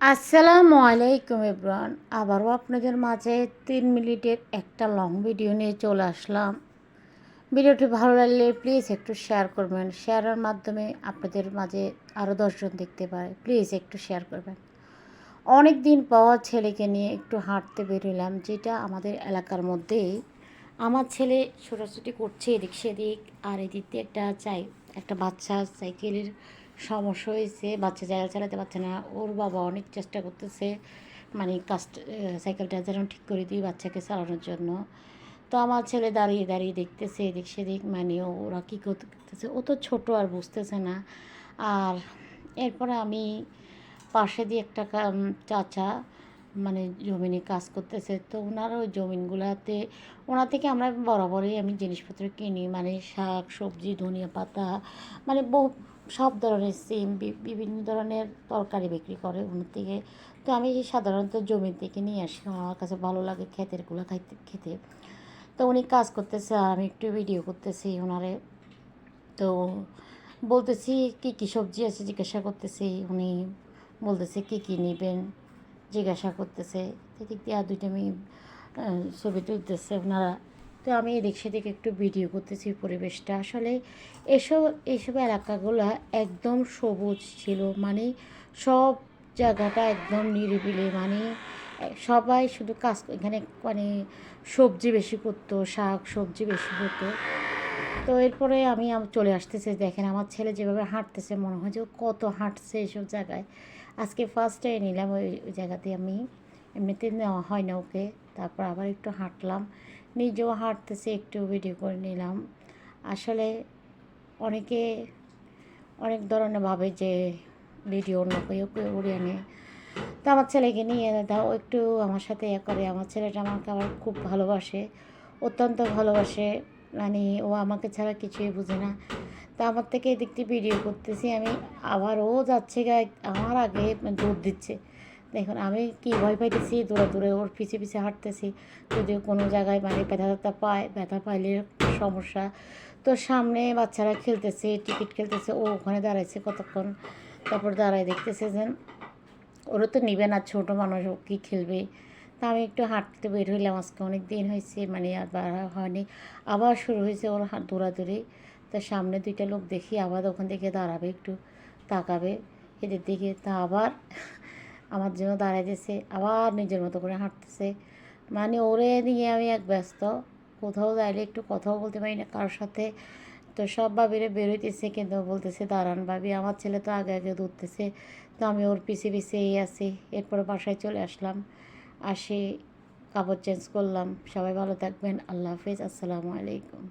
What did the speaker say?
আসসালামু আলাইকুম এভরিওয়ান। আবারও আপনাদের মাঝে 3 মিনিটের একটা লং ভিডিও নিয়ে চলে আসলাম। ভিডিওটি ভালো লাগলে প্লিজ একটু শেয়ার করবেন। শেয়ারের মাধ্যমে আপনাদের মাঝে আরও 10 জন দেখতে পায়। প্লিজ একটু শেয়ার করবেন। অনেক দিন পর ছেলেকে নিয়ে একটু হাঁটতে বেরোলাম, যেটা আমাদের এলাকার মধ্যেই। আমার ছেলে ছোটাছুটি করছে এদিক সেদিক, আর এদিক দিয়ে একটা বাচ্চা সাইকেলের সমস্যা হয়েছে, বাচ্চা জায়গা চালাতে পারছে না। ওর বাবা অনেক চেষ্টা করতেছে, মানে সাইকেলটা যেন ঠিক করে দিই বাচ্চাকে চালানোর জন্য। তো আমার ছেলে দাঁড়িয়ে দাঁড়িয়ে দেখতেছে এদিক সেদিক, মানে ওরা কী করতেছে। ও তো ছোটো আর বুঝতেছে না। আর এরপরে আমি পাশে দিয়ে একটা চাচা মানে জমিনে কাজ করতেছে, তো ওনার ওই জমিনগুলাতে ওনার থেকে আমরা বরাবরই আমি জিনিসপত্র কিনি, মানে শাক সবজি ধনিয়া পাতা, মানে সব ধরনের সিম বিভিন্ন ধরনের তরকারি বিক্রি করে ওনার থেকে। তো আমি সাধারণত জমি থেকে নিয়ে আসি, আমার কাছে ভালো লাগে ক্ষেতেরগুলো খেতে। তো উনি কাজ করতেছে আর আমি একটু ভিডিও করতেছি ওনারে। তো বলতেছি কী কী সবজি আছে জিজ্ঞাসা করতেছি, উনি বলতেছে কী কী নেবেন জিজ্ঞাসা করতেছে। এদিক দিয়ে আর দুইটা মেয়ে ছবি তুলতেছে ওনারা। তো আমি এদিক সেদিক একটু ভিডিও করতেছি পরিবেশটা। আসলে এইসব এলাকাগুলো একদম সবুজ ছিল, মানে সব জায়গাটা একদম নিরিবিলি, মানে সবাই শুধু কাজ এখানে মানে সবজি বেশি করতো, শাক সবজি বেশি হতো। তো এরপরে আমি চলে আসতেছে, দেখেন আমার ছেলে যেভাবে হাঁটতেছে মনে হয় যে ও কত হাঁটছে এইসব জায়গায়। আজকে ফার্স্ট টাইম নিলাম ওই জায়গাতে, আমি এমনিতে নেওয়া হয় না ওকে। তারপর আবার একটু হাঁটলাম, নিজেও হাঁটতেছে, একটু ভিডিও করে নিলাম। আসলে অনেকে অনেক ধরনের ভাবে যে ভিডিও অন্য কেউ কেউ উড়িয়ে নেয়। তো আমার ছেলেকে নিয়ে দাও একটু আমার সাথে করে। আমার ছেলেটা আমাকে আবার খুব ভালোবাসে, অত্যন্ত ভালোবাসে, মানে ও আমাকে ছাড়া কিছুই বুঝে না। তা আমার থেকে এদিক দিয়ে ভিডিও করতেছি আমি, আবার ও যাচ্ছে আমার আগে দৌড় দিচ্ছে। দেখুন আমি কি ভয় পাইতেছি, দূরে দূরে ওর পিছে পিছে হাঁটতেছি। যদিও কোনো জায়গায় মানে ব্যথা পায়, ব্যথা পাইলে সমস্যা। তো সামনে বাচ্চারা খেলতেছে, টিকিট খেলতেছে, ও ওখানে দাঁড়াইছে কতক্ষণ। তারপর দাঁড়ায় দেখতেছে যে ওরও তো নিবে না, ছোটো মানুষ ও কী খেলবে। তা আমি একটু হাঁটতে বের হইলাম, আজকে অনেক দিন হয়েছে, মানে আর বাড়া হয়নি। আবার শুরু হয়েছে ওর দৌড়াদৌড়ি। তা সামনে দুইটা লোক দেখি আবার ওখান থেকে দাঁড়াবে, একটু তাকাবে এদের দিকে, তা আবার আমার জন্য দাঁড়ায় দিয়েছে, আবার নিজের মতো করে হাঁটতেছে। মানে ওরে নিয়ে আমি এক ব্যস্ত, কোথাও যাইলে একটু কথাও বলতে পারি না কারোর সাথে। তো সব ভাবিরে বেরোইতেছে, কিন্তু বলতেছে দাঁড়ান ভাবি, আমার ছেলে তো আগে আগে দৌড়তেছে। তো আমি ওর পিছে পিছিয়েই আছি। এরপরে বাসায় চলে আসলাম, আসি কাপড় চেঞ্জ করলাম। সবাই ভালো থাকবেন, আল্লাহ হাফিজ, আসসালামু আলাইকুম।